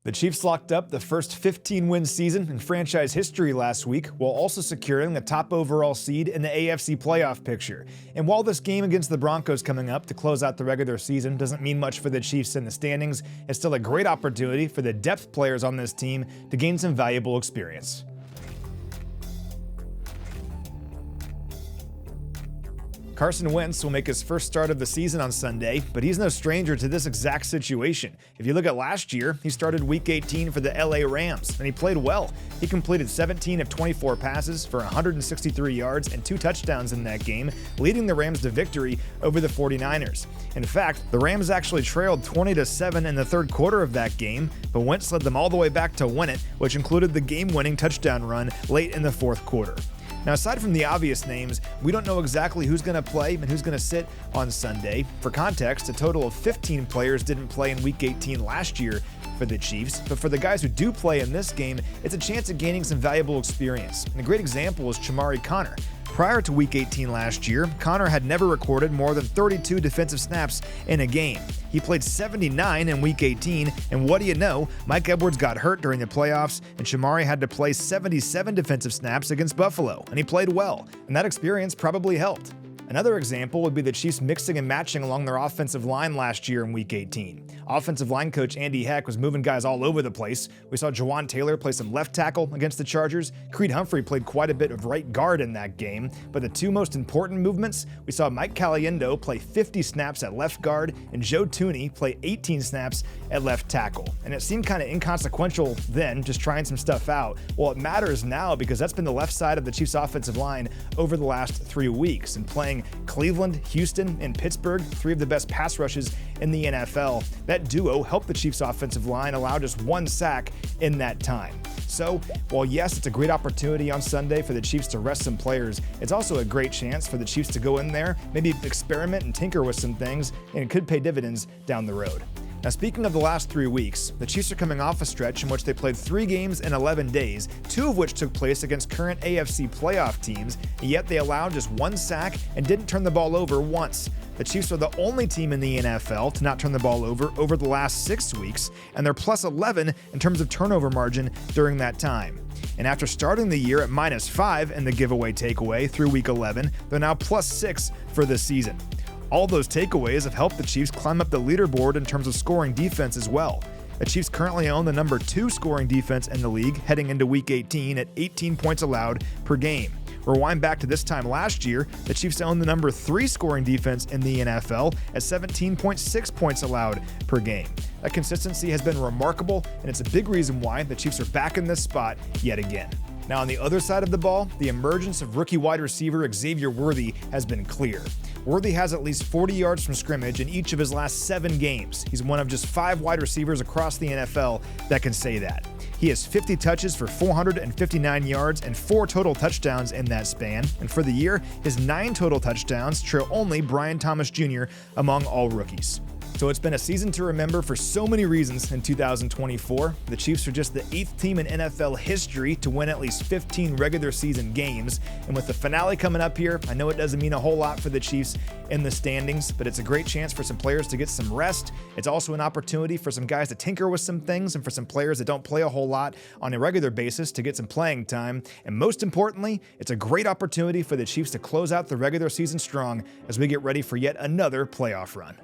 The Chiefs locked up the first 15-win season in franchise history last week, while also securing the top overall seed in the AFC playoff picture. And while this game against the Broncos coming up to close out the regular season doesn't mean much for the Chiefs in the standings, it's still a great opportunity for the depth players on this team to gain some valuable experience. Carson Wentz will make his first start of the season on Sunday, but he's no stranger to this exact situation. If you look at last year, he started Week 18 for the LA Rams, and he played well. He completed 17 of 24 passes for 163 yards and 2 touchdowns in that game, leading the Rams to victory over the 49ers. In fact, the Rams actually trailed 20-7 in the third quarter of that game, but Wentz led them all the way back to win it, which included the game-winning touchdown run late in the fourth quarter. Now, aside from the obvious names, we don't know exactly who's going to play and who's going to sit on Sunday. For context, a total of 15 players didn't play in Week 18 last year for the Chiefs, but for the guys who do play in this game, it's a chance of gaining some valuable experience. And a great example is Chamari Connor. Prior to Week 18 last year, Connor had never recorded more than 32 defensive snaps in a game. He played 79 in Week 18, and what do you know, Mike Edwards got hurt during the playoffs, and Chamari had to play 77 defensive snaps against Buffalo, and he played well, and that experience probably helped. Another example would be the Chiefs mixing and matching along their offensive line last year in Week 18. Offensive line coach Andy Heck was moving guys all over the place. We saw Jawan Taylor play some left tackle against the Chargers. Creed Humphrey played quite a bit of right guard in that game. But the two most important movements, we saw Mike Caliendo play 50 snaps at left guard and Joe Thuney play 18 snaps at left tackle. And it seemed kind of inconsequential then, just trying some stuff out. Well, it matters now because that's been the left side of the Chiefs offensive line over the last 3 weeks, and playing Cleveland, Houston, and Pittsburgh, 3 of the best pass rushes in the NFL. That duo helped the Chiefs offensive line allow just 1 sack in that time. So, while yes, it's a great opportunity on Sunday for the Chiefs to rest some players, it's also a great chance for the Chiefs to go in there, maybe experiment and tinker with some things, and it could pay dividends down the road. Now, speaking of the last 3 weeks, the Chiefs are coming off a stretch in which they played 3 games in 11 days, 2 of which took place against current AFC playoff teams, and yet they allowed just 1 sack and didn't turn the ball over once. The Chiefs are the only team in the NFL to not turn the ball over the last 6 weeks, and they're plus 11 in terms of turnover margin during that time. And after starting the year at -5 in the giveaway takeaway through Week 11, they're now plus 6 for this season. All those takeaways have helped the Chiefs climb up the leaderboard in terms of scoring defense as well. The Chiefs currently own the number 2 scoring defense in the league heading into Week 18 at 18 points allowed per game. Rewind back to this time last year, the Chiefs owned the number 3 scoring defense in the NFL at 17.6 points allowed per game. That consistency has been remarkable, and it's a big reason why the Chiefs are back in this spot yet again. Now, on the other side of the ball, the emergence of rookie wide receiver Xavier Worthy has been clear. Worthy has at least 40 yards from scrimmage in each of his last 7 games. He's one of just 5 wide receivers across the NFL that can say that. He has 50 touches for 459 yards and 4 total touchdowns in that span. And for the year, his 9 total touchdowns trail only Brian Thomas Jr. among all rookies. So it's been a season to remember for so many reasons in 2024. The Chiefs are just the 8th team in NFL history to win at least 15 regular season games. And with the finale coming up here, I know it doesn't mean a whole lot for the Chiefs in the standings, but it's a great chance for some players to get some rest. It's also an opportunity for some guys to tinker with some things and for some players that don't play a whole lot on a regular basis to get some playing time. And most importantly, it's a great opportunity for the Chiefs to close out the regular season strong as we get ready for yet another playoff run.